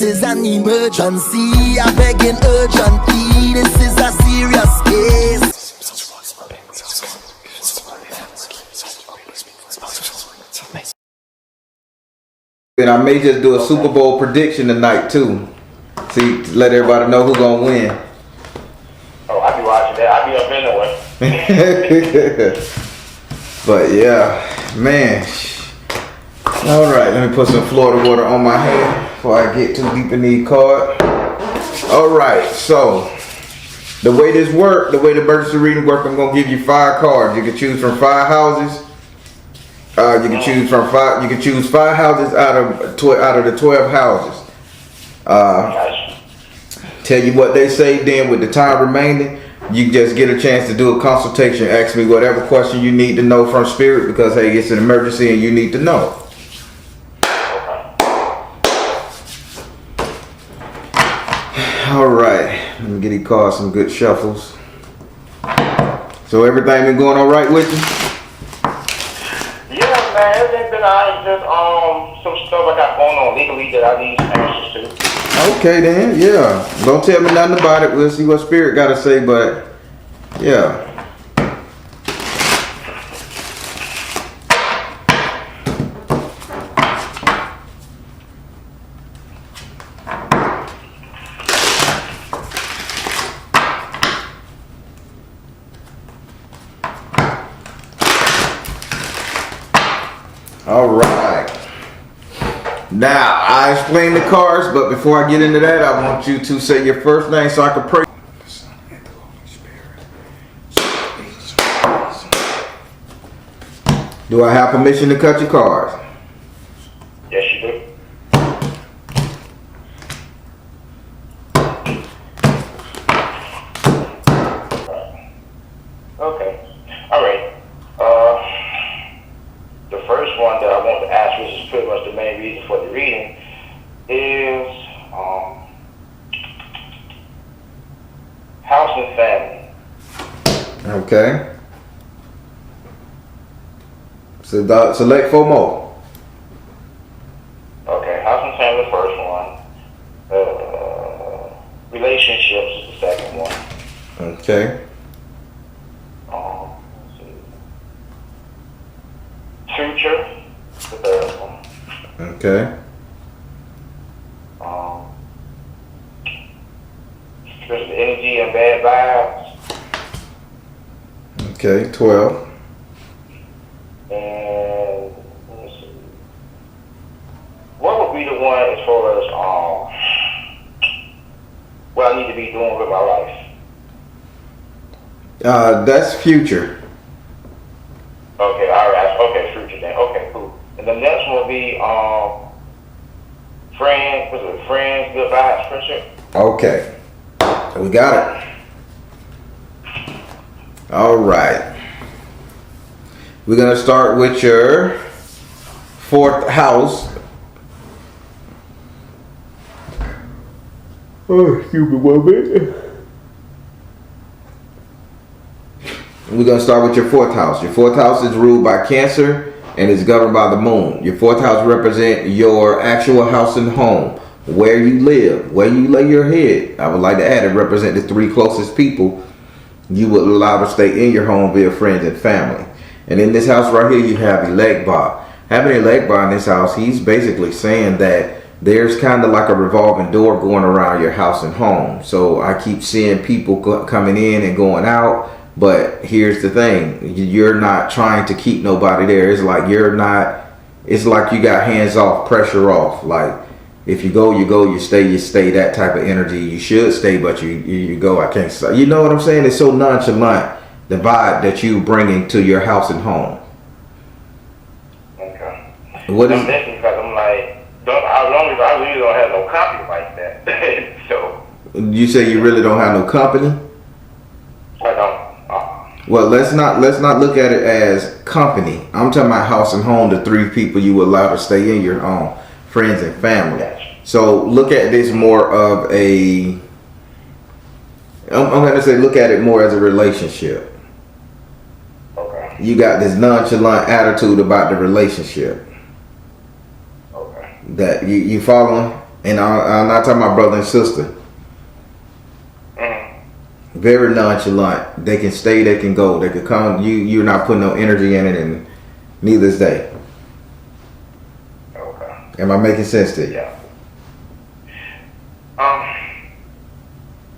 is an emergency. I begging urgently. This is a serious case. And I may just do a Super Bowl prediction tonight too. See, to let everybody know who's gonna win. Oh, I be watching that. I be up anyway. But yeah, man. All right, let me put some Florida water on my hand before I get too deep in these cards. All right, so the way this works, the way the emergency reading works, I'm gonna give you 5 cards. You can choose from 5 houses. You can choose from 5. You can choose 5 houses out of the 12 houses. Tell you what they say. Then with the time remaining, you just get a chance to do a consultation. Ask me whatever question you need to know from Spirit, because hey, it's an emergency and you need to know. All right, let me get these cards some good shuffles. So everything been going all right with you? Yeah, man, everything's been alright. Just some stuff I got going on legally that I need answers to. Okay then, yeah. Don't tell me nothing about it. We'll see what Spirit got to say, but yeah. All right. Now, I explained the cards, but before I get into that, I want you to say your first name so I can pray. Do I have permission to cut your cards? Yes, you do. Okay. All right. The first one that I want to ask, which is pretty much the main reason for the reading, is house and family. Okay. So select 4 more. Okay, house and family, the first one. Relationships is the second one. Okay. Let's see. Future, the third one. Okay. Spiritual energy and bad vibes. Okay, 12. And let's see. What would be the one as far as what I need to be doing with my life? That's future. Okay, alright. Okay, future then. Okay, cool. And the next one will be friends, good vibes, friendship. Okay. We got it. All right. We're going to start with your 4th house. Oh, excuse me one minute. We're going to start with your 4th house. Your 4th house is ruled by Cancer and is governed by the moon. Your 4th house represents your actual house and home, where you live, where you lay your head. I would like to add, it represents the 3 closest people you would allow to stay in your home via friends and family. And in this house right here, you have Elegba. Having Elegba in this house, he's basically saying that there's kind of like a revolving door going around your house and home. So I keep seeing people coming in and going out. But here's the thing, you're not trying to keep nobody there. It's like it's like you got hands off, pressure off. Like if you go, you stay, that type of energy. You should stay, but you go. I can't say. You know what I'm saying? It's so nonchalant, the vibe that you bringing to your house and home. Okay. What is? Because I'm like, as long as I really don't have no company like that. So. You say you really don't have no company? I don't. Well, let's not look at it as company. I'm talking about house and home, the 3 people you allow to stay in your home, friends and family. Gotcha. So look at this more of a, I'm going to say look at it more as a relationship. Okay. You got this nonchalant attitude about the relationship. Okay. That you following? And I'm not talking about brother and sister. Very nonchalant. They can stay, they can go, they can come. You're not putting no energy in it, and neither is they. Okay. Am I making sense to you? Yeah.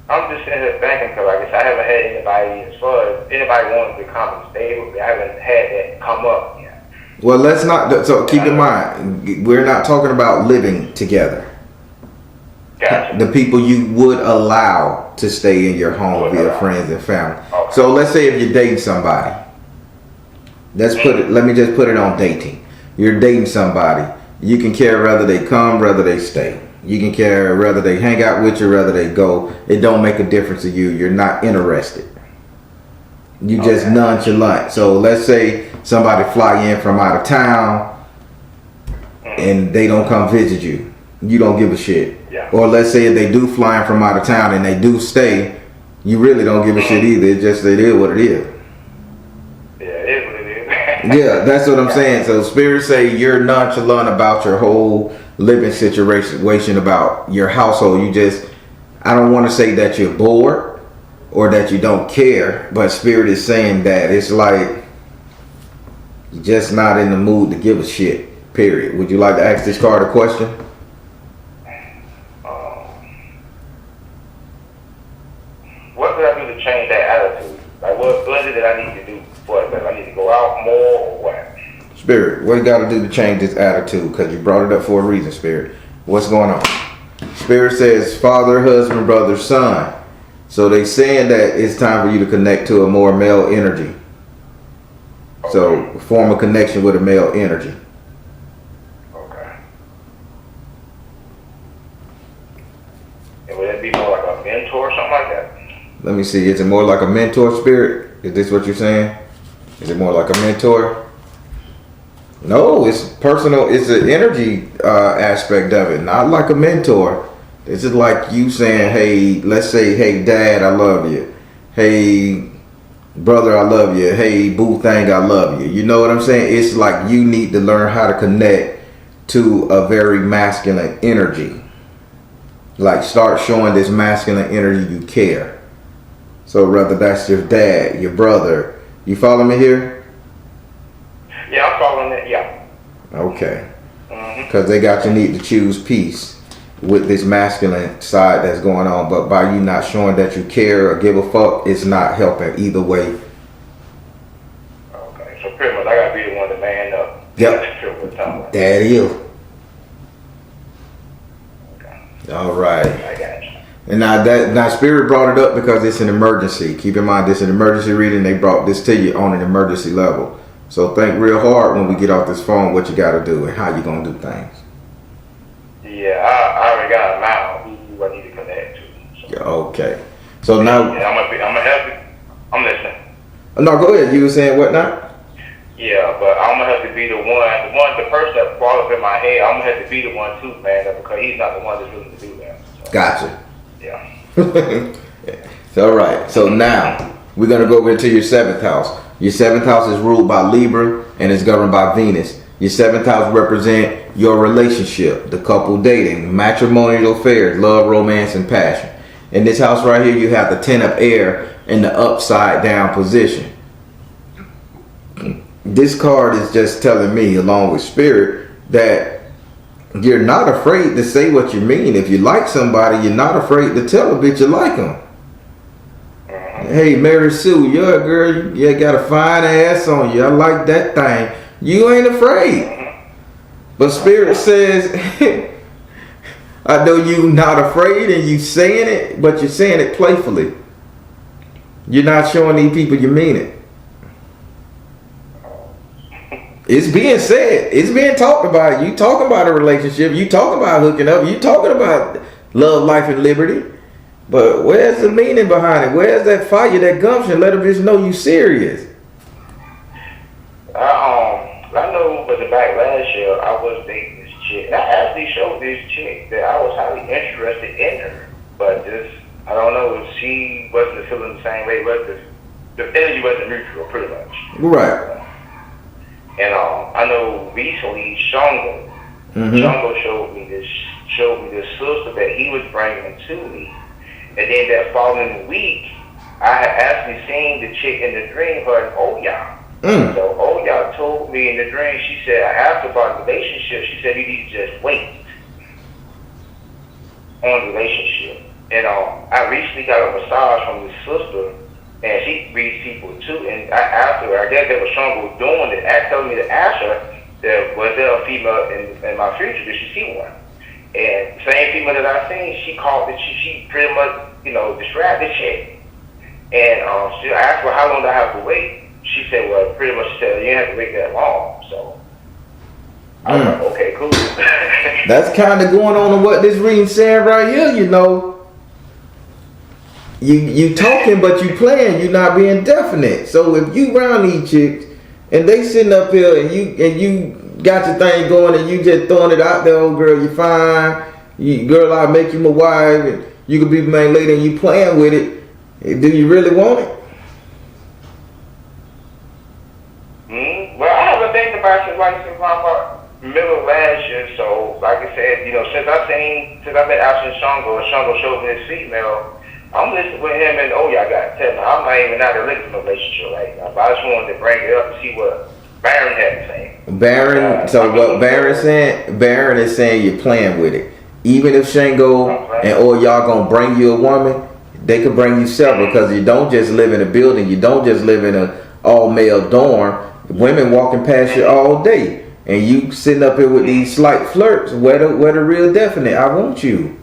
I'm just sitting here thinking, because I guess I haven't had anybody, as far as anybody wanting to come and stay with me, I haven't had that come up yet. Well, let's not. So keep in mind, we're not talking about living together. Gotcha. The people you would allow to stay in your home via friends and family. Okay. So let's say if you're dating somebody, let me just put it on dating. You're dating somebody. You can care whether they come, whether they stay. You can care whether they hang out with you, whether they go. It don't make a difference to you. You're not interested. You just nonchalant. So let's say somebody fly in from out of town and they don't come visit you. You don't give a shit. Yeah. Or let's say if they do fly in from out of town and they do stay, you really don't give a shit either. It's just it is what it is. Yeah, it is what it is. Yeah, that's what I'm saying. So spirits say you're nonchalant about your whole living situation, about your household. I don't want to say that you're bored or that you don't care, but spirit is saying that it's like you're just not in the mood to give a shit, period. Would you like to ask this card a question? What could I do to change that attitude? Like, what is it I need to do for it? I need to go out more or what? Spirit, what you got to do to change this attitude? Because you brought it up for a reason, Spirit. What's going on? Spirit says father, husband, brother, son. So they saying that it's time for you to connect to a more male energy. Okay. So form a connection with a male energy. Okay. And would it be more like a mentor or something like that? Let me see. Is it more like a mentor, Spirit? Is this what you're saying? Is it more like a mentor? No, it's personal. It's an energy aspect of it, not like a mentor. This is like you saying, hey, let's say, hey, dad, I love you. Hey, brother, I love you. Hey, boo thing, I love you. You know what I'm saying? It's like you need to learn how to connect to a very masculine energy. Like start showing this masculine energy you care. So whether that's your dad, your brother, you follow me here? Yeah, I'm following it, yeah. Okay. Because they got you need to choose peace with this masculine side that's going on. But by you not showing that you care or give a fuck, it's not helping either way. Okay, so pretty much I got to be the one to man up. Yep. That is. Okay. All right. I got you. And now Spirit brought it up because it's an emergency. Keep in mind, this is an emergency reading. They brought this to you on an emergency level. So think real hard when we get off this phone what you got to do and how you going to do things. Yeah, I already got a mouth who I need to connect to. So. Yeah, okay. So now... Yeah, I'm gonna help you. I'm listening. No, go ahead. You were saying what now? Yeah, but I'm going to have to be the person that brought up in my head, I'm going to have to be the one too, man, because he's not the one that's willing to do that. So. Gotcha. Yeah. All right. So now we're going to go over into your 7th house. Your 7th house is ruled by Libra and is governed by Venus. Your 7th house represent your relationship, the couple dating, matrimonial affairs, love, romance, and passion. In this house right here, you have the 10 of air in the upside down position. This card is just telling me, along with Spirit, that you're not afraid to say what you mean. If you like somebody, you're not afraid to tell a bitch you like them. Hey, Mary Sue, you're a girl. You got a fine ass on you. I like that thing. You ain't afraid. But Spirit says, I know you not afraid and you saying it, but you're saying it playfully. You're not showing these people you mean it. It's being said. It's being talked about. You talking about a relationship. You talking about hooking up. You talking about love, life, and liberty. But where's the meaning behind it? Where's that fire, that gumption? Let a bitch know you serious. I know was back last year, I was dating this chick. I actually showed this chick that I was highly interested in her. But I don't know, if she wasn't feeling the same way. The energy wasn't mutual, pretty much. Right. And I know recently, Shango showed me this showed me this sister that he was bringing to me. And then that following week, I had actually seen the chick in the dream, her and Oya. So Oya told me in the dream, she said, I asked her about the relationship. She said, you need to just wait on the relationship. And I recently got a massage from this sister, and she reads people too. And I asked her, I guess that was Shango doing it, telling me to ask her, that was there a female in my future? Did she see one? And same female that I seen, she called it. She pretty much, described the chick. And I asked her, how long do I have to wait? She said, well, pretty much she said, you didn't have to wait that long. So I was like, okay, cool. That's kind of going on what this reading saying right here. You talking, but you playing. You not being definite. So if you around these chicks and they sitting up here and you got your thing going and you just throwing it out there, old girl, you fine. Girl, I'll make you my wife. And you could be my main lady and you playing with it. Do you really want it? Well, I haven't think about it like since my middle of last year. So, like I said, since I've been out in Shango, and Shango showed me this female, I'm listening with him and I got to tell me, I'm not even out of looking for a relationship right now. But I just wanted to bring it up and see what Baron had to say. What Baron is saying you're playing with it. Even if Shango and y'all gonna bring you a woman, they could bring you several, because you don't just live in a building, you don't just live in a all male dorm. Women walking past you all day, and you sitting up here with these slight flirts. Where the real definite? I want you.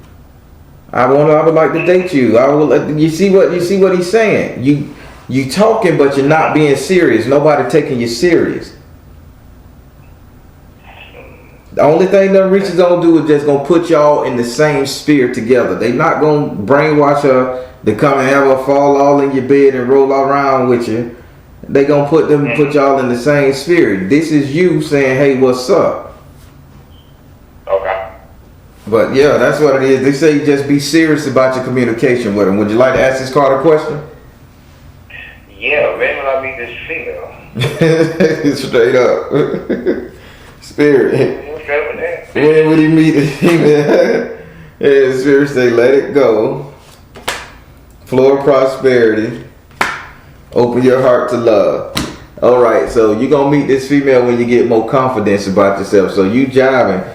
I would like to date you. You see what he's saying? You talking, but you're not being serious. Nobody taking you serious. The only thing them reaches gonna do is just gonna put y'all in the same sphere together. They not gonna brainwash her to come and have her fall all in your bed and roll around with you. They gonna put y'all in the same sphere. This is you saying, hey, what's up? Okay. But yeah, that's what it is. They say just be serious about your communication with them. Would you like to ask this card a question? Yeah, when will I meet this female? Straight up. Spirit. When would he meet the female? Yeah, Spirit say, let it go. Floor of prosperity. Open your heart to love. Alright, so you're going to meet this female when you get more confidence about yourself. So you jiving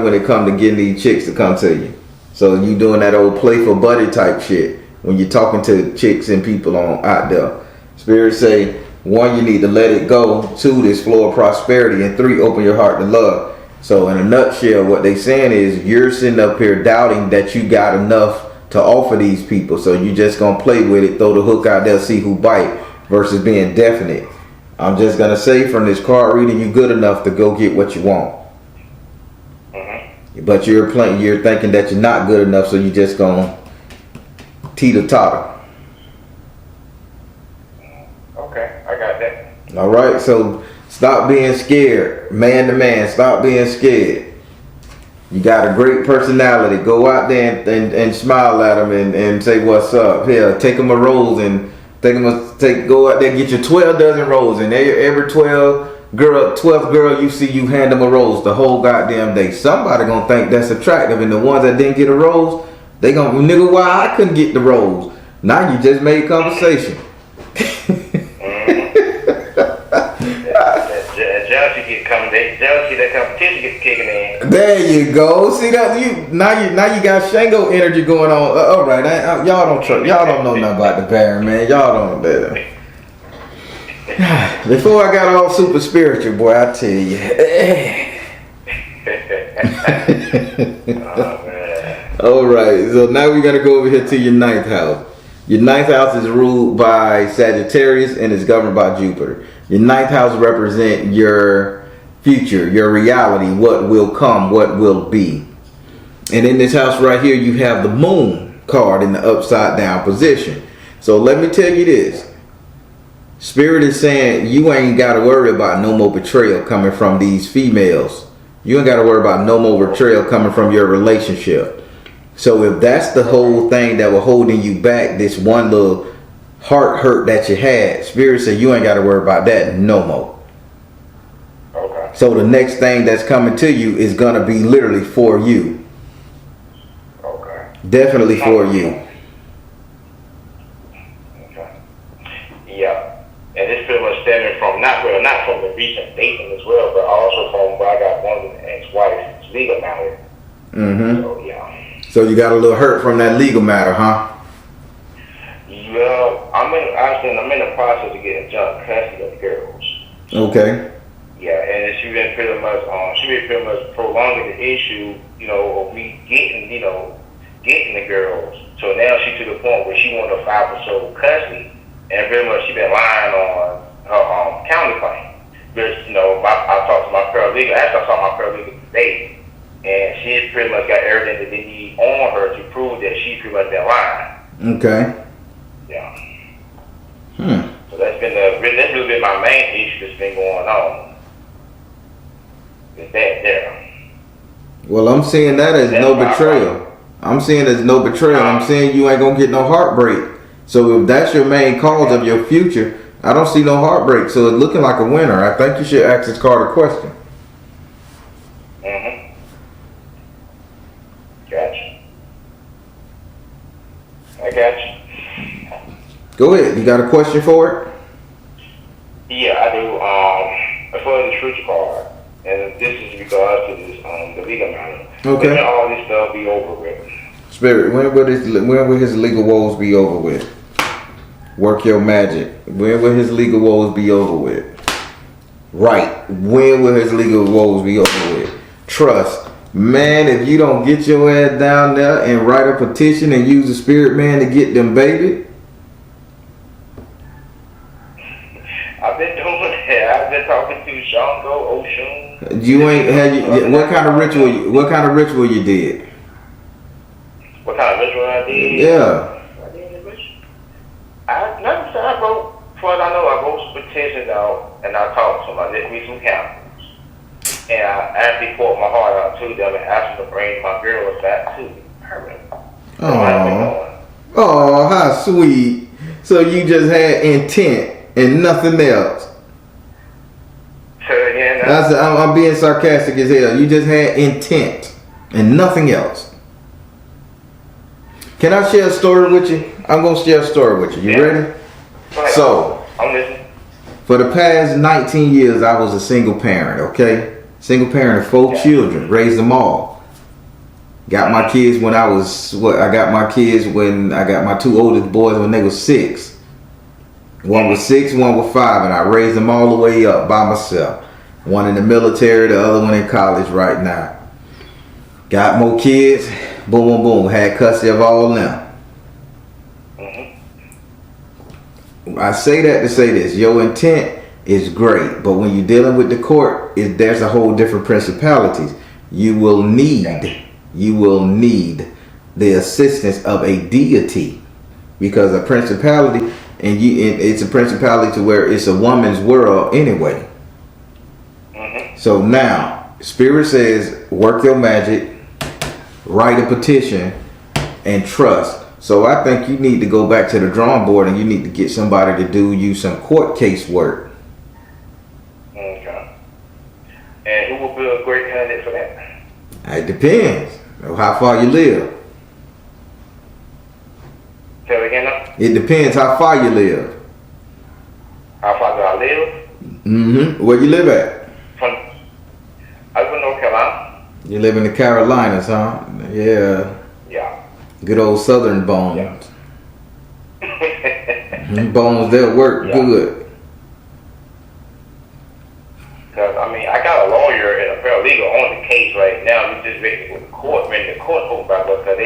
when it comes to getting these chicks to come to you. So you doing that old playful buddy type shit when you're talking to chicks and people out there. Spirit say, 1, you need to let it go. 2, this flow of prosperity. And 3, open your heart to love. So in a nutshell, what they saying is you're sitting up here doubting that you got enough to offer these people. So you just going to play with it, throw the hook out there, see who bite, versus being definite. I'm just going to say from this card reading, you good enough to go get what you want. But you're thinking that you're not good enough, so you just going to teeter-totter. Okay, I got that. All right, so stop being scared. Man to man, stop being scared. You got a great personality. Go out there and smile at them and say what's up. Here, take them a rose and go out there and get your 12 dozen roses. And every 12th girl you see, you hand them a rose the whole goddamn day. Somebody gonna think that's attractive, and the ones that didn't get a rose, they gonna, nigga, why I couldn't get the rose? Now you just made conversation. Jealousy, that competition gets kicking in. There you go. See that now you got Shango energy going on. All right, y'all don't know nothing about the Baron, man. Y'all don't. Before I got all super spiritual, boy, I tell you. Oh, man. All right, so now we gotta go over here to your 9th house. Your 9th house is ruled by Sagittarius and is governed by Jupiter. Your 9th house represents your future, your reality, what will come, what will be. And in this house right here, you have the Moon card in the upside down position. So let me tell you this. Spirit is saying you ain't got to worry about no more betrayal coming from these females. You ain't got to worry about no more betrayal coming from your relationship. So if that's the whole thing that was holding you back, this one little heart hurt that you had, Spirit said you ain't got to worry about that no more. Okay. Okay. So the next thing that's coming to you is gonna be literally for you. Okay. Definitely for you. Okay. Yeah. And it's pretty much stemming from not from the recent dating as well, but also from where I got one of the ex-wife's legal matter. Mm-hmm. So yeah. So you got a little hurt from that legal matter, huh? Well, I'm in the process of getting joint custody of the girls. Okay. Yeah, and she's been pretty much prolonging the issue, of me getting the girls. So now she's to the point where she wanted to file for sole custody, and pretty much she been lying on her county claim. But I talked to my paralegal. Actually, I saw my paralegal today, and she has pretty much got everything that they need on her to prove that she's pretty much been lying. Okay. Yeah. Hmm. So that's really been my main issue that's been going on. Is that there? Well, I'm seeing that as no betrayal. I'm seeing it as no betrayal. I'm saying you ain't gonna get no heartbreak. So if that's your main cause of your future, I don't see no heartbreak. So it's looking like a winner. I think you should ask this card a question. Mm-hmm. Gotcha. I got you. Go ahead. You got a question for it? Yeah, I do. As far as the future card, and this is in regards to this the legal matter. Okay. When all this stuff be over with? Spirit, when will his legal woes be over with? Work your magic. When will his legal woes be over with? Right. When will his legal woes be over with? Trust. Man, if you don't get your ass down there and write a petition and use the spirit man to get them baby. I've been doing that. I've been talking to Shango, Oshun. You ain't had you, what kind of ritual? What kind of ritual you did? What kind of ritual I did? Yeah. I did a ritual. I wrote. As far as I know, I wrote some petitions out and I talked to them. I did me some counselors, and I actually poured my heart out to them and asked them to bring my girls back to her. Oh, how sweet! So you just had intent and nothing else. I'm being sarcastic as hell. You just had intent and nothing else. Can I share a story with you? I'm gonna share a story with you. You ready? So, I'm listening. For the past 19 years, I was a single parent. Okay, single parent of 4 children, raised them all. Got my kids when I was I got my kids when I got my 2 oldest boys when they were 6. One was 6, one was 5, and I raised them all the way up by myself. One in the military, the other one in college right now. Got more kids, boom, boom, boom. Had custody of all of them. I say that to say this. Your intent is great, but when you're dealing with the court, there's a whole different principalities. You will need the assistance of a deity, because a principality, and it's a principality to where it's a woman's world anyway. So now, Spirit says, work your magic, write a petition, and trust. So I think you need to go back to the drawing board and you need to get somebody to do you some court case work. Okay. And who will be a great candidate for that? It depends on how far you live. Say it again now? It depends how far you live. How far do I live? Where you live at? I live in North Carolina. You live in the Carolinas, huh? Yeah. Yeah. Good old Southern bones. Bones, they'll work good. Because, I got a lawyer and a paralegal on the case right now. We're just waiting for the court, the court open back up, because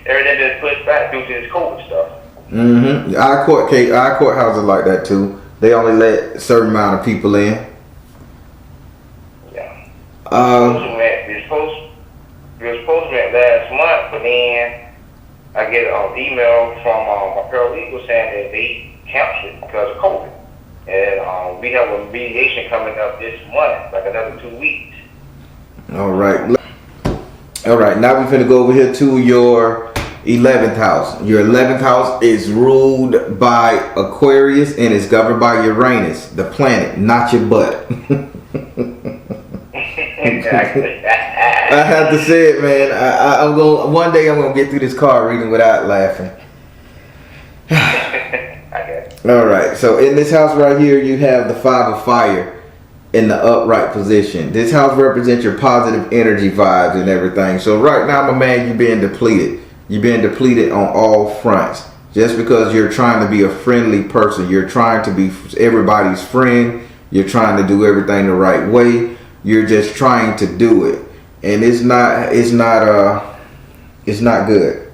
everything just pushed back due to this COVID stuff. Our courthouse is like that too. They only let a certain amount of people in. Yeah. We were supposed to meet last month, but then I get an email from my paralegal saying that they canceled it because of COVID. And we have a mediation coming up this month, like another 2 weeks. All right. Now we're finna go over here to your 11th house. Your 11th house is ruled by Aquarius and is governed by Uranus, the planet, not your butt. Exactly. I have to say it, man. I'm going. One day I'm gonna get through this card reading without laughing. Okay. All right. So in this house right here, you have the 5 of fire in the upright position. This house represents your positive energy vibes and everything. So right now, my man, you're being depleted. You're being depleted on all fronts. Just because you're trying to be a friendly person, you're trying to be everybody's friend. You're trying to do everything the right way. You're just trying to do it, and it's not good.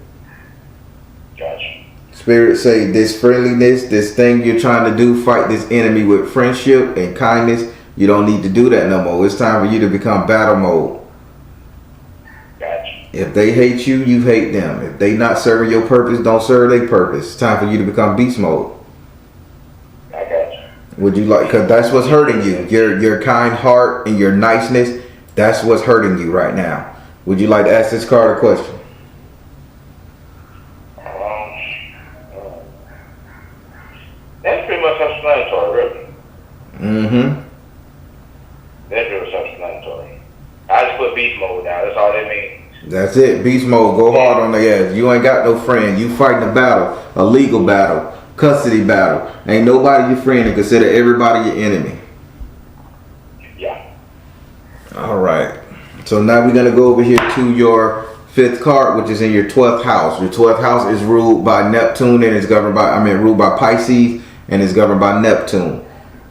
Gotcha. Spirit say this friendliness, this thing you're trying to do, fight this enemy with friendship and kindness. You don't need to do that no more. It's time for you to become battle mode. Gotcha. If they hate you, you hate them. If they not serving your purpose, don't serve their purpose. It's time for you to become beast mode. I gotcha. Would you like? Because that's what's hurting you. Your kind heart and your niceness. That's what's hurting you right now. Would you like to ask this card a question? That's pretty much self-explanatory, really. Mm-hmm. That's really self-explanatory. I just put beast mode down. That's all that means. That's it. Beast mode. Go hard on the ass. You ain't got no friend. You fighting a battle, a legal battle, custody battle. Ain't nobody your friend and consider everybody your enemy. Yeah. All right. So now we're gonna go over here to your 5th card, which is in your 12th house. Your 12th house is ruled by Neptune and is governed by, ruled by Pisces and is governed by Neptune.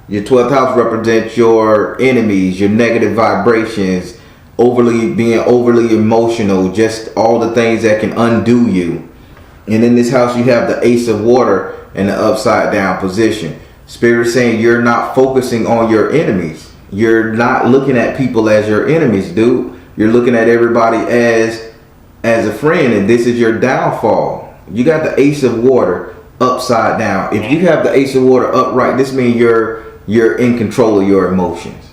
Your 12th house represents your enemies, your negative vibrations, being overly emotional, just all the things that can undo you. And in this house, you have the Ace of Water in the upside down position. Spirit saying you're not focusing on your enemies. You're not looking at people as your enemies, dude. You're looking at everybody as a friend, and this is your downfall. You got the Ace of Water upside down. If you have the Ace of Water upright, this means you're in control of your emotions.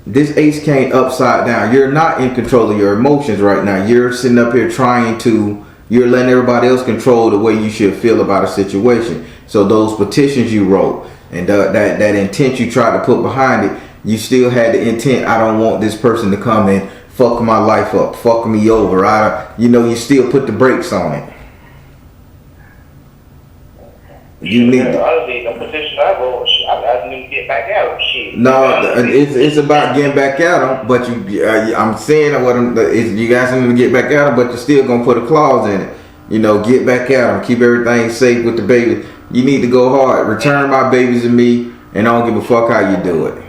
This ace came upside down. You're not in control of your emotions right now. You're sitting up here you're letting everybody else control the way you should feel about a situation. So those petitions you wrote and that intent you tried to put behind it, you still had the intent, I don't want this person to come and fuck my life up, fuck me over. You still put the brakes on it. You need honestly, the position I wrote, I need to get back at him. Shit. No, it's about getting back at them. But I'm saying you got something to get back at them, but you're still gonna put a clause in it. Get back at them, keep everything safe with the baby. You need to go hard. Return my babies to me, and I don't give a fuck how you do it.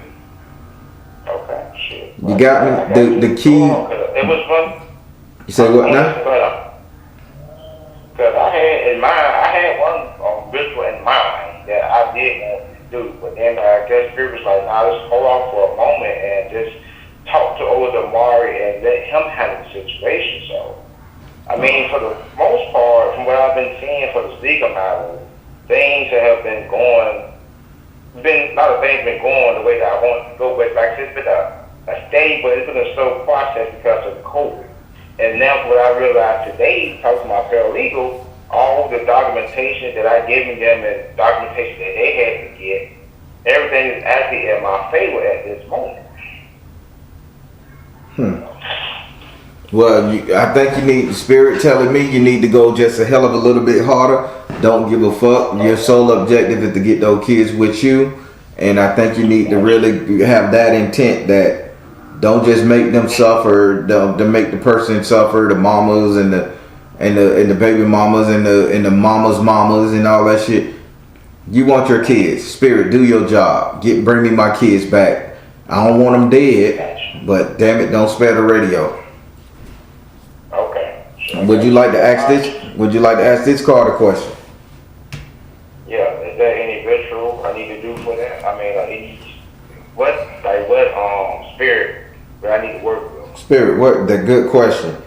Okay, shit. You got me. The key. It was fun. You say what now? Because I had one ritual in mind that I did want to do, but then I guess Spirit was like, nah, let's hold off for a moment and just talk to Mari and let him handle the situation. So, for the most part, from what I've been seeing for the legal matter, things have been going, a lot of things been going the way that I want to go. But like it's been a steady, but it's been a slow process because of COVID. And now what I realized today, talking to my paralegal, all the documentation that I given them and documentation that they had to get, everything is actually in my favor at this moment. Well, I think you need the Spirit telling me you need to go just a hell of a little bit harder. Don't give a fuck. Your sole objective is to get those kids with you. And I think you need to really have that intent that don't just make them suffer, to make the person suffer, the mamas and the baby mamas and the mamas and all that shit. You want your kids. Spirit, do your job. Bring me my kids back. I don't want them dead, but damn it, don't spare the radio. Okay. Would you like to ask this? Would you like to ask this card a question? Yeah. Is there any ritual I need to do for that? What spirit do I need to work with? Spirit, what? The good question.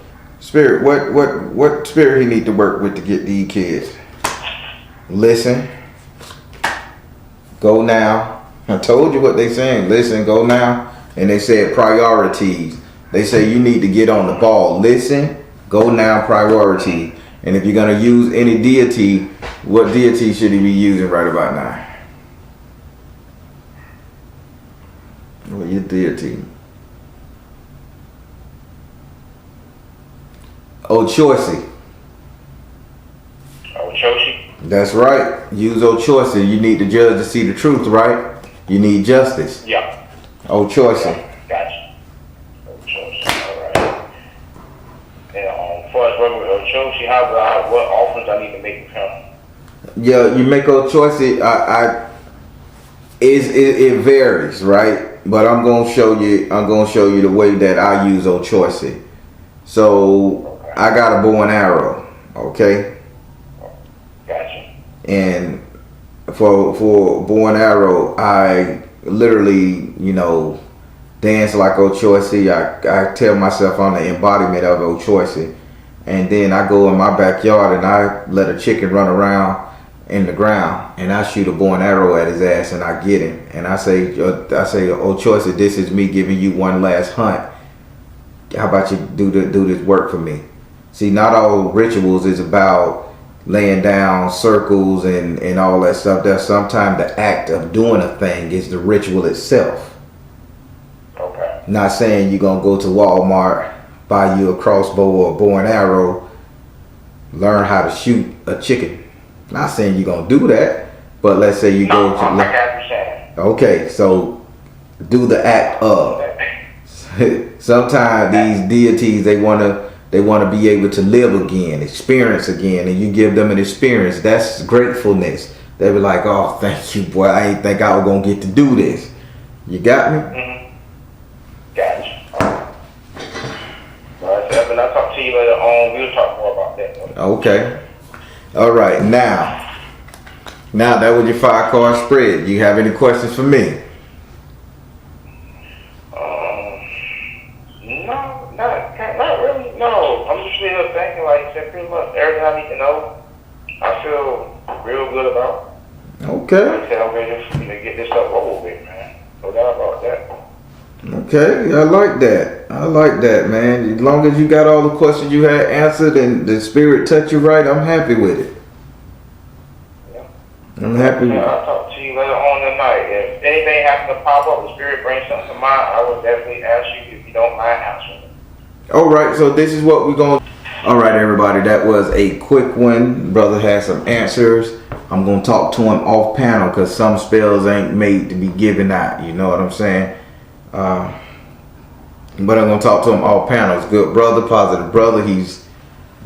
Spirit, what spirit he need to work with to get these kids? Listen. Go now. I told you what they saying. Listen, go now. And they said priorities. They say you need to get on the ball. Listen, go now, priority. And if you're going to use any deity, what deity should he be using right about now? What your deity? Ochoisi. Ochochi? That's right. Use Ochoisi. You need the judge to see the truth, right? You need justice. Yeah. Ochoisi. Gotcha. Ochochi, alright. And for us working with Ochochi, what offerings I need to make with him? Yeah, you make Ochoisi. It varies, right? But I'm gonna show you the way that I use Ochoisi. So Okay. I got a bow and arrow, okay? Gotcha. And for bow and arrow, I literally, dance like Ochoisi. I tell myself I'm the embodiment of Ochoisi. And then I go in my backyard and I let a chicken run around in the ground and I shoot a bow and arrow at his ass and I get him. And I say, Ochoisi, this is me giving you one last hunt. How about you do this work for me? See, not all rituals is about laying down circles and all that stuff. There's sometimes the act of doing a thing is the ritual itself. Okay. Not saying you're going to go to Walmart, buy you a crossbow or a bow and arrow, learn how to shoot a chicken. Not saying you're going to do that, but let's say you go to... Okay, so do the act of. Sometimes these deities, they want to be able to live again, experience again, and you give them an experience. That's gratefulness. They be like, oh, thank you, boy. I ain't think I was going to get to do this. You got me? Mm-hmm. Gotcha. Alright, so when I talk to you later on, we'll talk more about that. Okay. All right. Now that was your 5-card spread. You have any questions for me? Not really. No, I'm just still thinking like I said, pretty much everything I need to know. I feel real good about. Okay. Like I said, I'm ready to get this stuff over with, man. No doubt about that. Okay, I like that, man. As long as you got all the questions you had answered and the spirit touched you right, I'm happy with it. Yeah. I'm happy with it. I'll talk to you later on tonight. If anything happens to pop up, the spirit brings something to mind, I will definitely ask you if you don't mind answering it. All right, so this is what we're going to... All right, everybody, that was a quick one. Brother has some answers. I'm going to talk to him off panel because some spells ain't made to be given out. You know what I'm saying? But I'm going to talk to him off panel. He's a good brother, positive brother. He's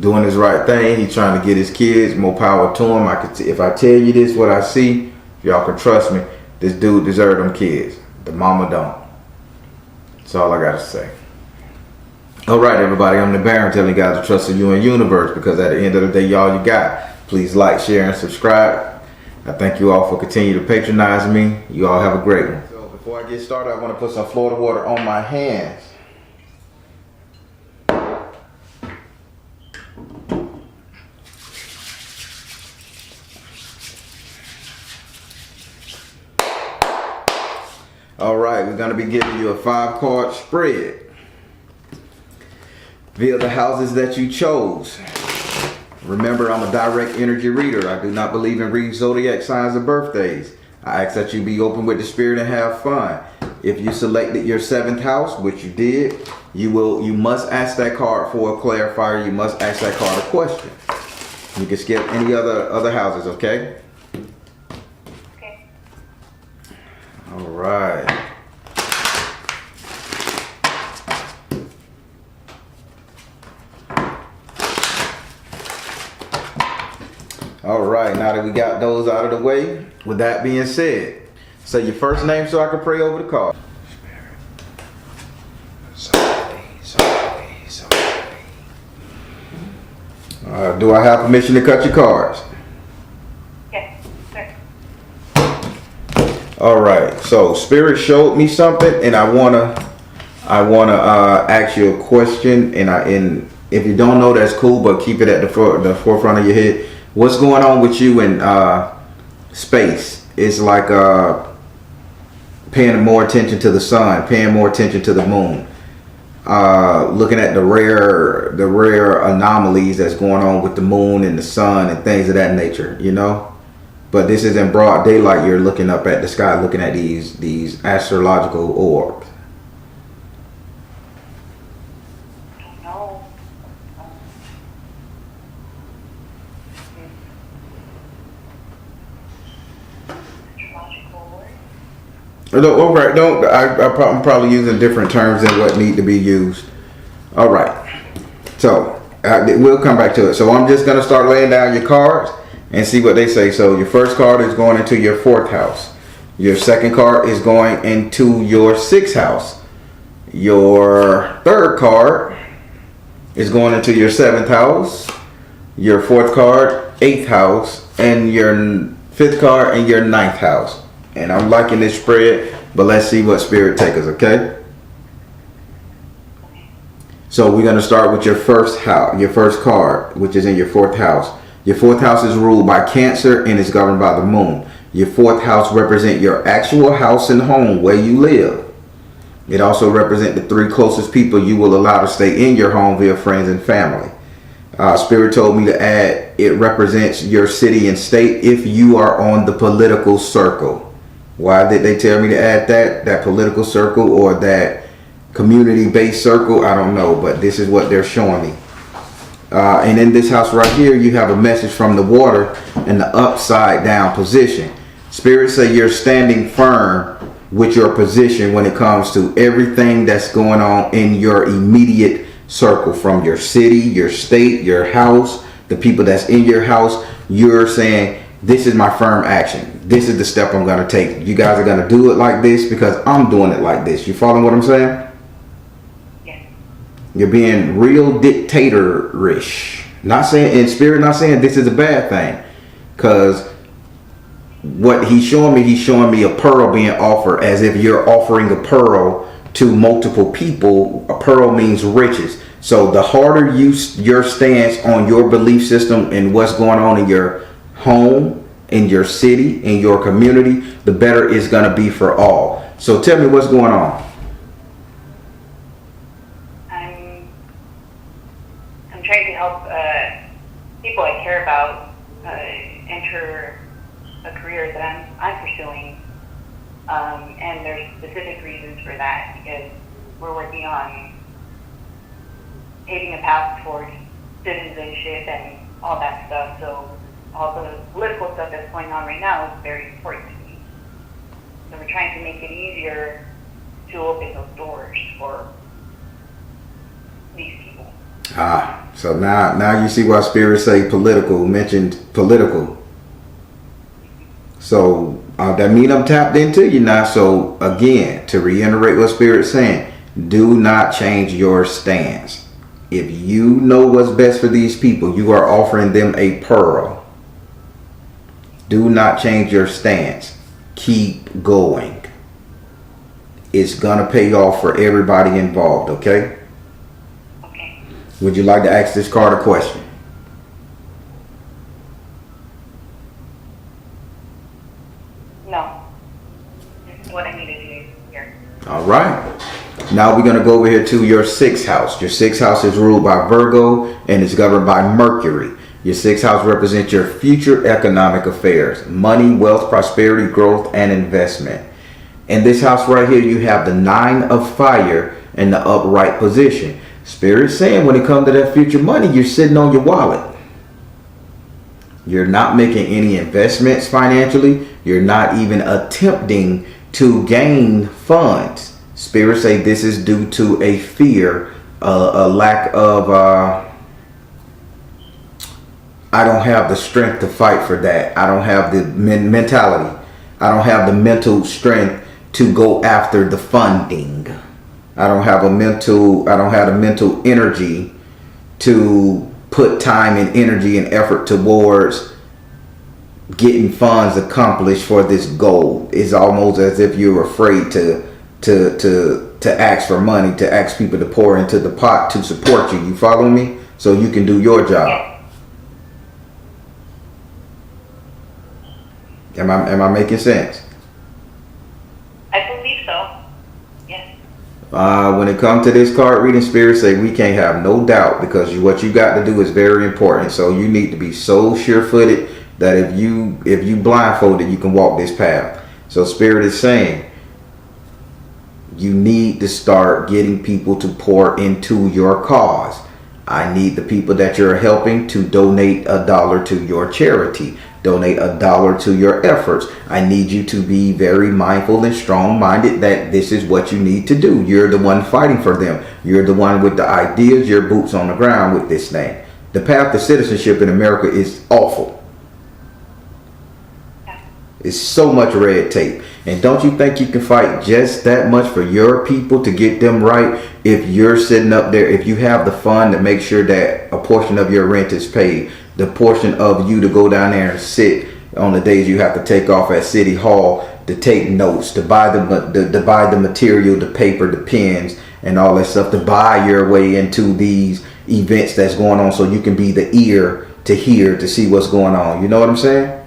doing his right thing. He's trying to get his kids. More power to him. If I tell you this, what I see, if y'all can trust me, this dude deserves them kids. The mama don't. That's all I got to say. All right, everybody, I'm the Baron telling you guys to trust in you and universe because at the end of the day, y'all you got. Please like, share, and subscribe. I thank you all for continuing to patronize me. You all have a great one. So before I get started, I want to put some Florida water on my hands. All right, we're going to be giving you a 5-card spread via the houses that you chose. Remember, I'm a direct energy reader. I do not believe in reading zodiac signs or birthdays. I ask that you be open with the spirit and have fun. If you selected your 7th house, which you did, you must ask that card for a clarifier. You must ask that card a question. You can skip any other houses, okay? Okay. All right. All right, now that we got those out of the way, with that being said, say your first name so I can pray over the card. Do I have permission to cut your cards? Yes, sir. All right, so Spirit showed me something, and I wanna ask you a question, and if you don't know, that's cool, but keep it at the forefront of your head. What's going on with you in space? It's like paying more attention to the sun, paying more attention to the moon, looking at the rare anomalies that's going on with the moon and the sun and things of that nature, you know. But this is in broad daylight. You're looking up at the sky, looking at these astrological orbs. No. All right, don't. I'm probably using different terms than what need to be used. All right. So we'll come back to it. So I'm just gonna start laying down your cards and see what they say. So your first card is going into your 4th house. Your second card is going into your 6th house. Your third card is going into your 7th house. Your 4th card, 8th house, and your 5th card in your 9th house. And I'm liking this spread, but let's see what Spirit takes us, okay? So we're going to start with your first house, your first card, which is in your 4th house. Your 4th house is ruled by Cancer and is governed by the moon. Your 4th house represents your actual house and home where you live. It also represents the 3 closest people you will allow to stay in your home via friends and family. Spirit told me to add, it represents your city and state if you are on the political circle. Why did they tell me to add that political circle or that community-based circle? I don't know, but this is what they're showing me. And in this house right here, you have a message from the water in the upside down position. Spirit say you're standing firm with your position when it comes to everything that's going on in your immediate circle, from your city, your state, your house, the people that's in your house. You're saying, this is my firm action. This is the step I'm going to take. You guys are going to do it like this because I'm doing it like this. You following what I'm saying? Yes. You're being real dictatorish. Not saying, in Spirit, not saying this is a bad thing. Because what he's showing me a pearl being offered, as if you're offering a pearl to multiple people. A pearl means riches. So the harder your stance on your belief system and what's going on in your home, in your city, in your community, the better it's going to be for all. So tell me what's going on. I'm trying to help people I care about enter a career that I'm pursuing, and there's specific reasons for that, because we're working on paving a path towards citizenship and all that stuff. So all the political stuff that's going on right now is very important to me. So we're trying to make it easier to open those doors for these people. So now you see why Spirit say political, mentioned political. So that means I'm tapped into you now. So again, to reiterate what Spirit's saying, do not change your stance. If you know what's best for these people, you are offering them a pearl. Do not change your stance. Keep going. It's going to pay off for everybody involved, okay? Okay. Would you like to ask this card a question? No. This is what I need to do here. All right. Now we're going to go over here to your 6th house. Your 6th house is ruled by Virgo and is governed by Mercury. Your 6th house represents your future economic affairs, money, wealth, prosperity, growth, and investment. In this house right here, you have the 9 of fire in the upright position. Spirit saying when it comes to that future money, you're sitting on your wallet. You're not making any investments financially. You're not even attempting to gain funds. Spirit say this is due to a fear, a lack of, I don't have the strength to fight for that. I don't have the mentality. I don't have the mental strength to go after the funding. I don't have the mental energy to put time and energy and effort towards getting funds accomplished for this goal. It's almost as if you're afraid to ask for money, to ask people to pour into the pot to support you. You follow me? So you can do your job. Am I making sense? I believe so. Yes. When it comes to this card reading, Spirit say we can't have no doubt, because what you got to do is very important. So you need to be so sure-footed that if you blindfolded, you can walk this path. So Spirit is saying you need to start getting people to pour into your cause. I need the people that you're helping to donate $1 to your charity. Donate $1 to your efforts. I need you to be very mindful and strong-minded that this is what you need to do. You're the one fighting for them. You're the one with the ideas, your boots on the ground with this thing. The path to citizenship in America is awful. It's so much red tape. And don't you think you can fight just that much for your people to get them right if you're sitting up there, if you have the fund to make sure that a portion of your rent is paid, the portion of you to go down there and sit on the days you have to take off at City Hall to take notes, to buy the material, the paper, the pens, and all that stuff, to buy your way into these events that's going on so you can be the ear to hear, to see what's going on. You know what I'm saying?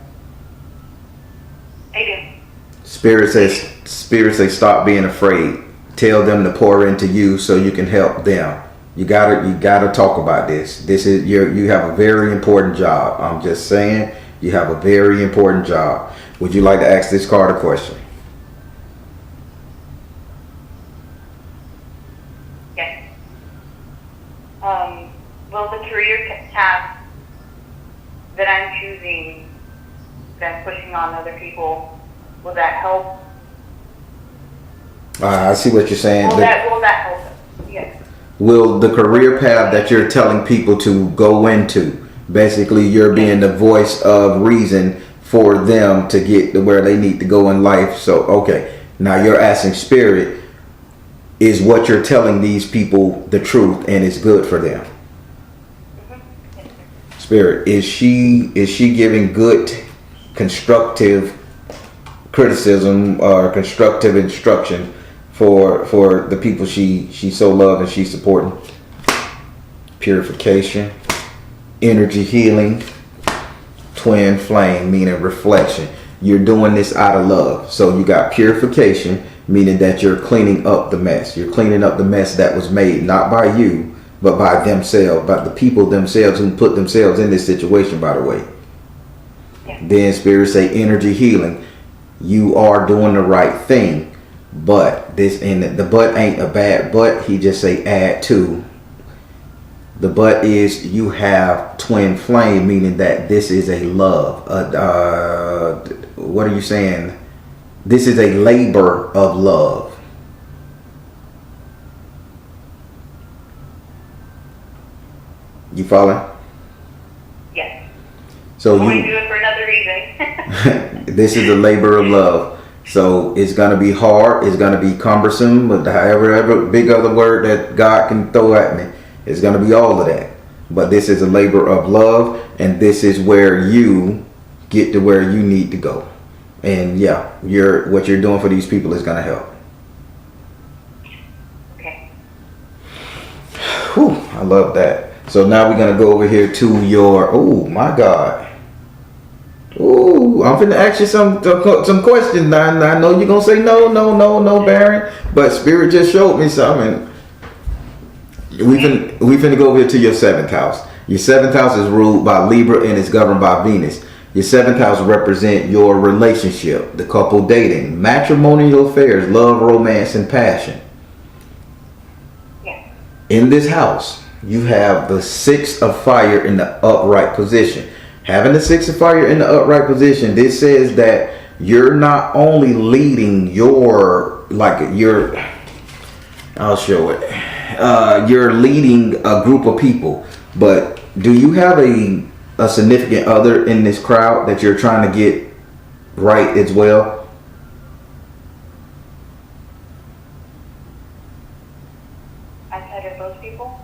I do. Spirit says stop being afraid. Tell them to pour into you so you can help them. You gotta talk about this. This is you have a very important job. I'm just saying, you have a very important job. Would you like to ask this card a question? Yes. Will the career path that I'm choosing, that I'm pushing on other people, will that help? I see what you're saying. Will that help? Yes. Will the career path that you're telling people to go into, basically you're being the voice of reason for them to get to where they need to go in life. So, okay, now you're asking Spirit, is what you're telling these people the truth and it's good for them? Mm-hmm. Spirit, is she giving good, constructive criticism or constructive instruction for the people she so loves and she's supporting? Purification, energy healing, twin flame, meaning reflection. You're doing this out of love. So you got purification, meaning that you're cleaning up the mess. You're cleaning up the mess that was made, not by you, but by themselves, by the people themselves who put themselves in this situation, by the way. Yeah. Then Spirit say energy healing. You are doing the right thing. But this, and the but ain't a bad but. He just say add to. The but is you have twin flame, meaning that this is a love. What are you saying? This is a labor of love. You following? Yes. So I you do it for another reason. this is a labor of love. So it's going to be hard. It's going to be cumbersome. But however big other word that God can throw at me, it's going to be all of that. But this is a labor of love. And this is where you get to where you need to go. And yeah, what you're doing for these people is going to help. Okay. Whew, I love that. So now we're going to go over here to your, oh my God. Ooh, I'm finna ask you some questions now. I know you're gonna say no, Baron. But Spirit just showed me something. We finna go over here to your 7th house. Your 7th house is ruled by Libra and is governed by Venus. Your 7th house represent your relationship, the couple dating, matrimonial affairs, love, romance, and passion. Yeah. In this house, you have the 6 of fire in the upright position. Having the 6 of fire in the upright position, this says that you're not only leading I'll show it. You're leading a group of people, but do you have a significant other in this crowd that you're trying to get right as well? Outside of those people?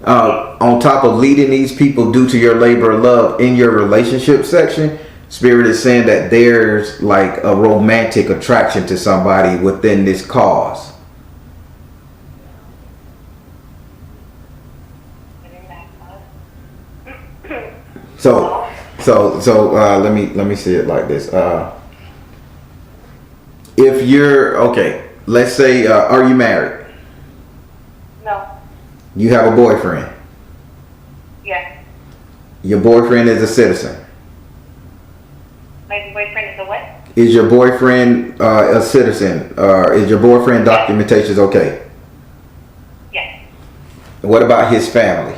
On top of leading these people due to your labor of love in your relationship section, Spirit is saying that there's like a romantic attraction to somebody within this cause. So let me see it like this. If you're okay, let's say, are you married? No. You have a boyfriend. Yes. Your boyfriend is a citizen. My boyfriend is a what? Is your boyfriend a citizen? Is your boyfriend documentation okay? Yes. What about his family?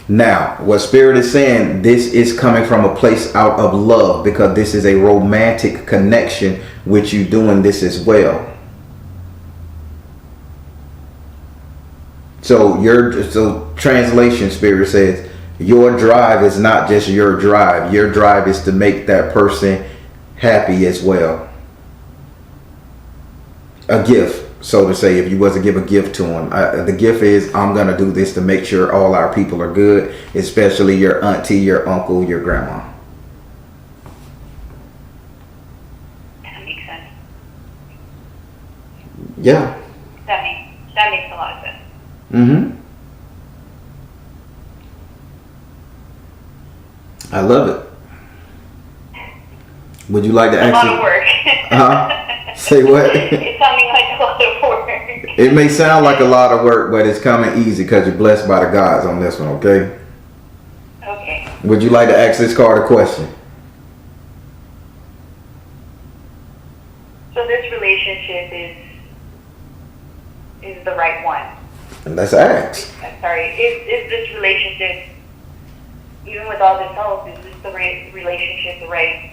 Now, what Spirit is saying, this is coming from a place out of love, because this is a romantic connection with you doing this as well. So translation, Spirit says, your drive is not just your drive. Your drive is to make that person happy as well. A gift, so to say, if you was to give a gift to him. The gift is, I'm going to do this to make sure all our people are good, especially your auntie, your uncle, your grandma. That makes sense. Yeah. That makes a lot of sense. Mm-hmm. I love it. Would you like to It's actually... a lot of work. Say what? It's sounding like a lot of work. It may sound like a lot of work, but it's coming easy because you're blessed by the gods on this one, okay? Okay. Would you like to ask this card a question? So this relationship is the right one. And let's ask. I'm sorry. Is this relationship, even with all this help, is this the right relationship, the right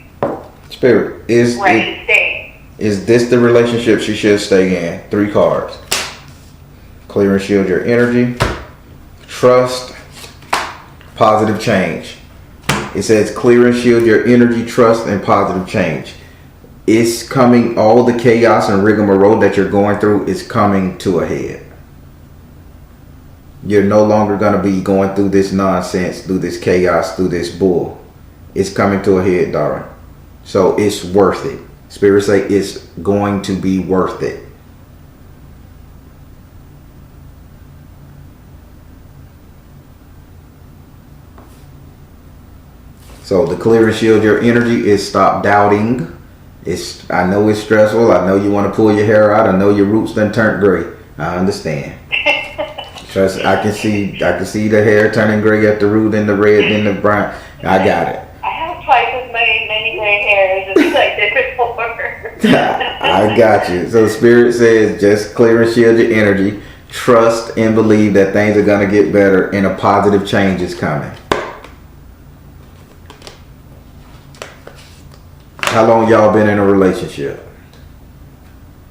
Spirit, where I should stay? Is this the relationship she should stay in? 3 cards. Clear and shield your energy. Trust. Positive change. It says clear and shield your energy, trust, and positive change. It's coming, all the chaos and rigmarole that you're going through is coming to a head. You're no longer going to be going through this nonsense, through this chaos, through this bull. It's coming to a head, darling. So it's worth it. Spirit say it's going to be worth it. So the clear and shield your energy is stop doubting. I know it's stressful. I know you want to pull your hair out. I know your roots done turned gray. I understand. Trust, I can see the hair turning gray at the root and the red and the brown. I got it. I have twice as many gray hairs as I did before. I got you. So Spirit says just clear and shield your energy. Trust and believe that things are going to get better and a positive change is coming. How long y'all been in a relationship?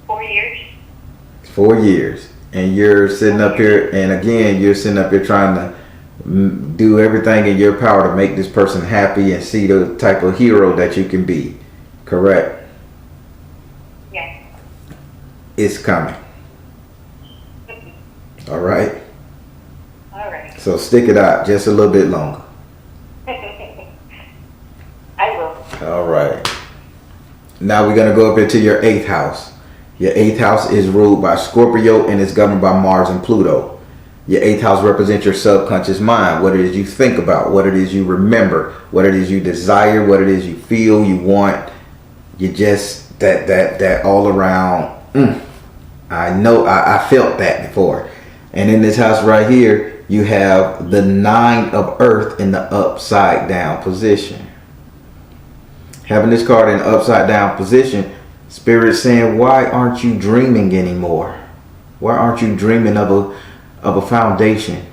4 years. 4 years. And you're sitting up here, and again, you're sitting up here trying to do everything in your power to make this person happy and see the type of hero that you can be. Correct? Yes. It's coming. All right? All right. So stick it out just a little bit longer. I will. All right. Now we're going to go up into your 8th house. Your 8th house is ruled by Scorpio and is governed by Mars and Pluto. Your 8th house represents your subconscious mind, what it is you think about, what it is you remember, what it is you desire, what it is you feel, you want. You just, that all around, I know, I felt that before. And in this house right here, you have the 9 of Earth in the upside down position. Having this card in the upside down position, Spirit saying, why aren't you dreaming anymore? Why aren't you dreaming of a foundation?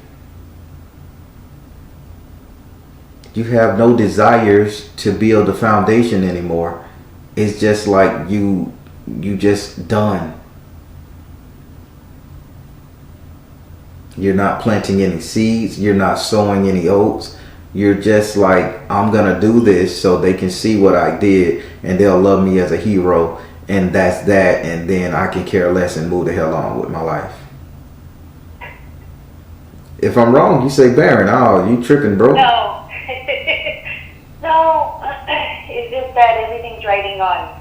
You have no desires to build a foundation anymore. It's just like you just done. You're not planting any seeds. You're not sowing any oats. You're just like, I'm going to do this so they can see what I did and they'll love me as a hero. And that's that. And then I can care less and move the hell on with my life. If I'm wrong, you say, Baron, oh, you tripping, bro. No. No. It's just that everything's riding on,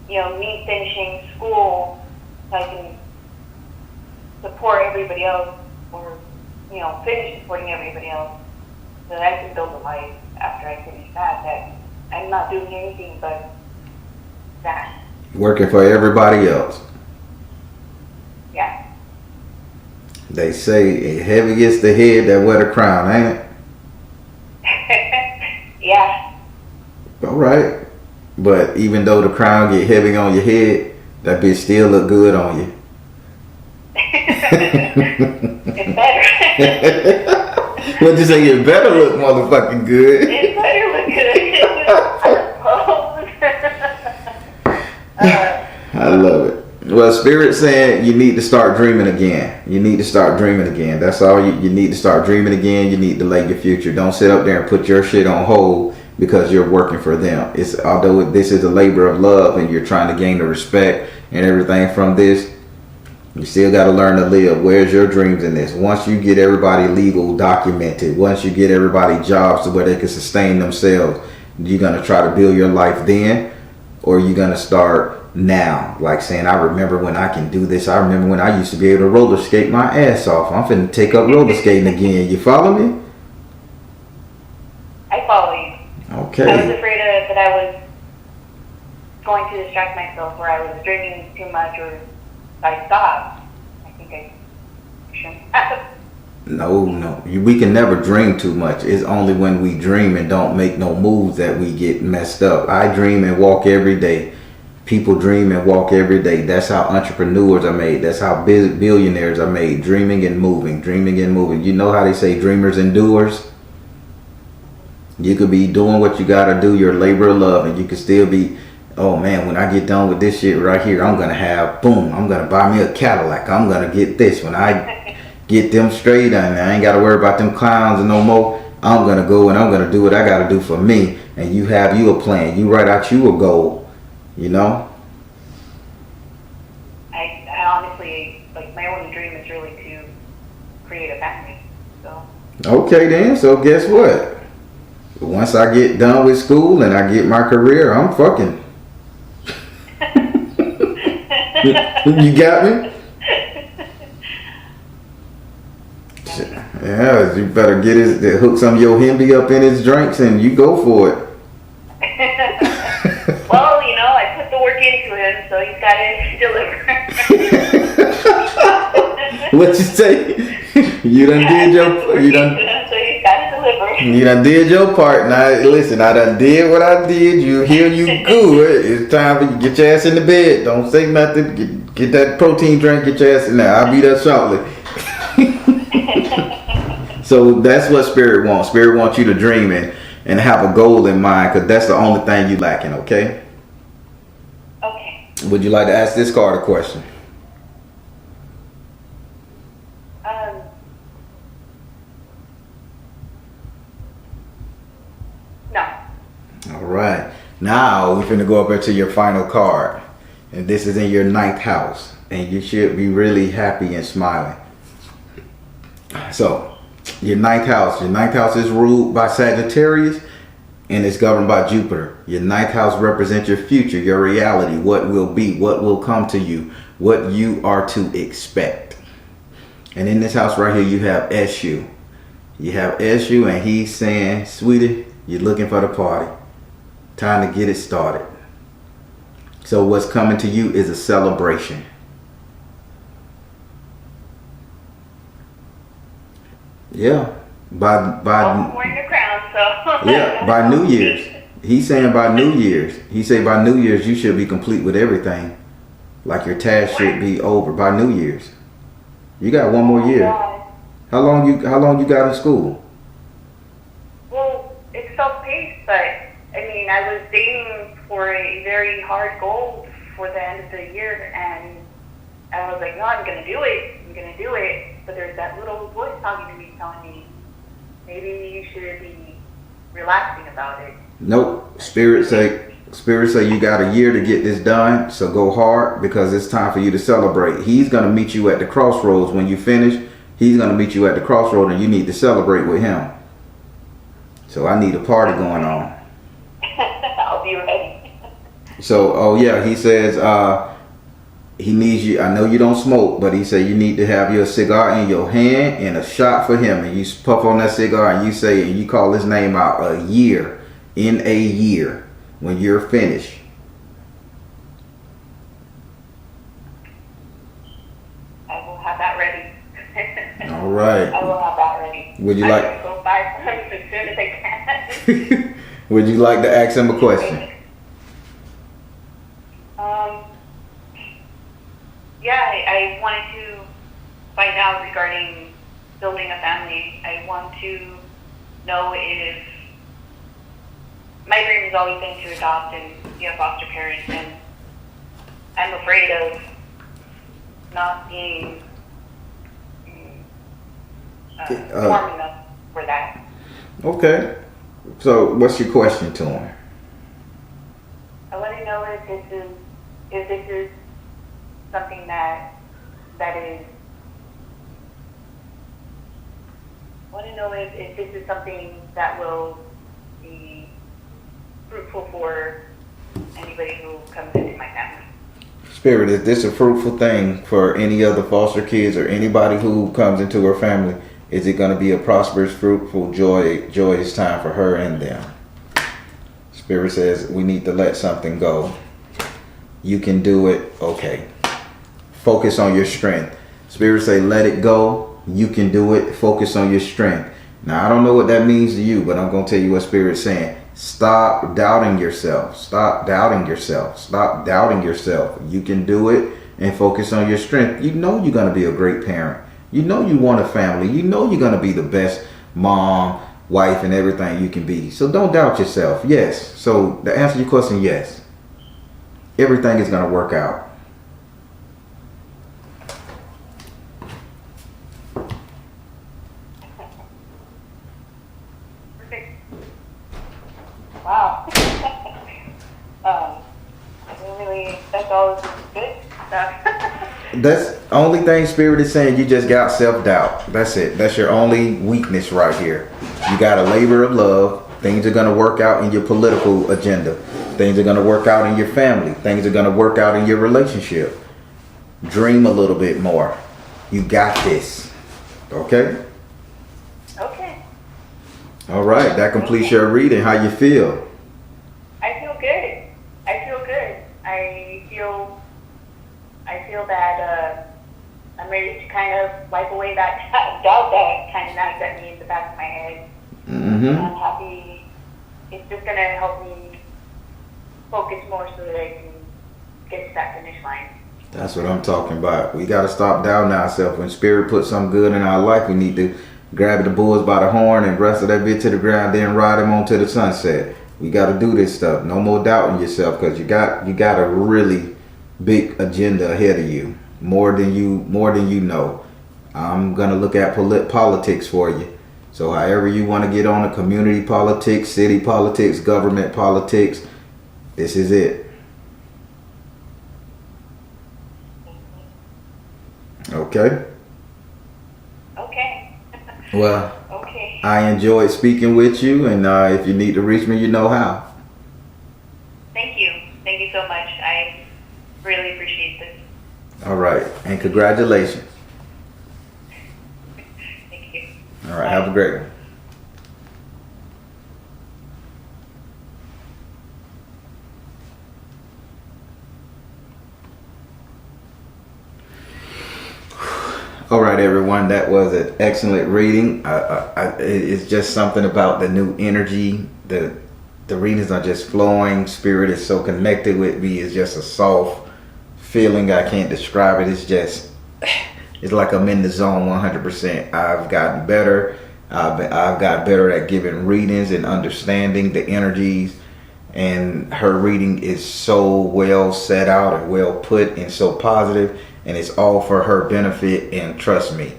me finishing school so I can support everybody else or, finish supporting everybody else. So that I can build a life after I finish that I'm not doing anything but that. Working for everybody else. Yeah. They say heavy gets the head that wear the crown, ain't it? Yeah. All right. But even though the crown get heavy on your head, that bitch still look good on you. It's better. What'd you say? It better look motherfucking good. It better look good. I love it. Well, Spirit saying you need to start dreaming again. You need to start dreaming again. That's all you need to start dreaming again. You need to lay your future. Don't sit up there and put your shit on hold because you're working for them. It's although this is a labor of love and you're trying to gain the respect and everything from this, you still got to learn to live. Where's your dreams in this? Once you get everybody legal documented, once you get everybody jobs to where they can sustain themselves, you're going to try to build your life then, or you're going to start now, like saying, I remember when I can do this. I remember when I used to be able to roller skate my ass off. I'm finna take up roller skating again. You follow me? I follow you. Okay. I was afraid that I was going to distract myself, or I was drinking too much, or if I stopped, I think I shouldn't have. No. We can never dream too much. It's only when we dream and don't make no moves that we get messed up. I dream and walk every day. People dream and walk every day. That's how entrepreneurs are made. That's how billionaires are made. Dreaming and moving. Dreaming and moving. You know how they say dreamers and doers? You could be doing what you gotta do, your labor of love, and you could still be, oh man, when I get done with this shit right here, I'm gonna have, boom, I'm gonna buy me a Cadillac. I'm gonna get this. When I get them straight and I ain't gotta worry about them clowns no more, I'm gonna go and I'm gonna do what I gotta do for me. And you have you a plan. You write out you a goal. You know? I honestly, like, my only dream is really to create a family, so. Okay then, so guess what? Once I get done with school and I get my career, I'm fucking. You got me? Yeah, you better hook some of your Hemby up in his drinks and you go for it. Well, you know, I put the work into him, so he's got to deliver. What you say? You done did your So he's got to deliver. You done did your part. Now listen, I done did what I did. You hear you good. It's time for you to get your ass in the bed. Don't say nothing. Get that protein drink. Get your ass in there. I'll be there shortly. So that's what Spirit wants. Spirit wants you to dream and have a goal in mind, because that's the only thing you lacking. Okay. Okay. Would you like to ask this card a question? No. All right. Now we're finna go up into your final card, and this is in your 9th house, and you should be really happy and smiling. So, your 9th house. Your 9th house is ruled by Sagittarius, and it's governed by Jupiter. Your 9th house represents your future, your reality, what will be, what will come to you, what you are to expect. And in this house right here, you have SU. You have SU, and he's saying, sweetie, you're looking for the party. Time to get it started. So what's coming to you is a celebration. Yeah. I'm wearing a crown, so. Yeah, by New Year's. He's saying by New Year's. He said by New Year's you should be complete with everything. Like your task should be over by New Year's. You got one more year. How long you got in school? Well, it's self-paced, but I mean, I was dating for a very hard goal for the end of the year, and I was like, no, I'm gonna do it. But there's that little voice talking to me telling me, maybe you should be relaxing about it. Nope. Spirit say you got a year to get this done, so go hard, because it's time for you to celebrate. He's gonna meet you at the crossroads when you finish. He's gonna meet you at the crossroad, and you need to celebrate with him. So I need a party going on. I'll be ready. So, oh yeah, he says he needs you. I know you don't smoke, but he said you need to have your cigar in your hand and a shot for him, and you puff on that cigar and you say, and you call his name out a year, in a year, when you're finished. I will have that ready. All right. I will have that ready. Would you I'm like? gonna go buy some as soon as I can. Would you like to ask him a question? Yeah, I wanted to find out regarding building a family. I want to know if my dream has always been to adopt and be a foster parent, and I'm afraid of not being warm enough for that. Okay. So what's your question to him? I want to know if this is something that is. I want to know if this is something that will be fruitful for anybody who comes into my family. Spirit, is this a fruitful thing for any other foster kids or anybody who comes into her family? Is it going to be a prosperous, fruitful, joyous time for her and them? Spirit says we need to let something go. You can do it. Okay. Focus on your strength. Spirit say let it go. You can do it. Focus on your strength. Now, I don't know what that means to you, but I'm going to tell you what Spirit's saying. Stop doubting yourself. Stop doubting yourself. Stop doubting yourself. You can do it and focus on your strength. You know you're going to be a great parent. You know you want a family. You know you're going to be the best mom, wife, and everything you can be. So don't doubt yourself. Yes. So to answer your question, yes. Everything is going to work out. Wow. That's all good stuff. That's the only thing Spirit is saying. You just got self-doubt. That's it. That's your only weakness right here. You got a labor of love. Things are going to work out in your political agenda. Things are going to work out in your family. Things are going to work out in your relationship. Dream a little bit more. You got this. Okay? Okay. All right. That completes your reading. How you feel? I feel good. I feel that I'm ready to kind of wipe away that doubt that kind of nags at me in the back of my head. Mm-hmm. I'm happy. It's just going to help me focus more so that I can get to that finish line. That's what I'm talking about. We got to stop doubting ourselves. When Spirit puts something good in our life, we need to grab the bulls by the horn and wrestle that bit to the ground, then ride him on to the sunset. We got to do this stuff. No more doubting yourself, because you got a really big agenda ahead of you, more than you know. I'm gonna look at politics for you. So however you want to get on the community politics, city politics, government politics, this is it. Okay. Okay. Well, okay. I enjoyed speaking with you, and if you need to reach me, you know how. Thank you so much. I really appreciate this. All right, and congratulations. Thank you. All right, have a great one. All right, everyone, that was an excellent reading. It's just something about the new energy. The readings are just flowing. Spirit is so connected with me. It's just a soft feeling. I can't describe it. It's like I'm in the zone 100%. I've gotten better. I've got better at giving readings and understanding the energies. And her reading is so well set out and well put and so positive. And it's all for her benefit. And trust me,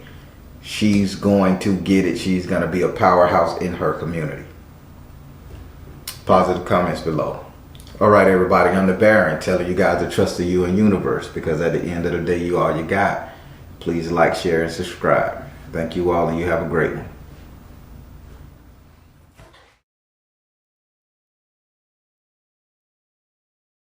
she's going to get it. She's going to be a powerhouse in her community. Positive comments below. All right, everybody. I'm the Baron, telling you guys to trust in you and universe, because at the end of the day, you all you got. Please like, share, and subscribe. Thank you all, and you have a great one.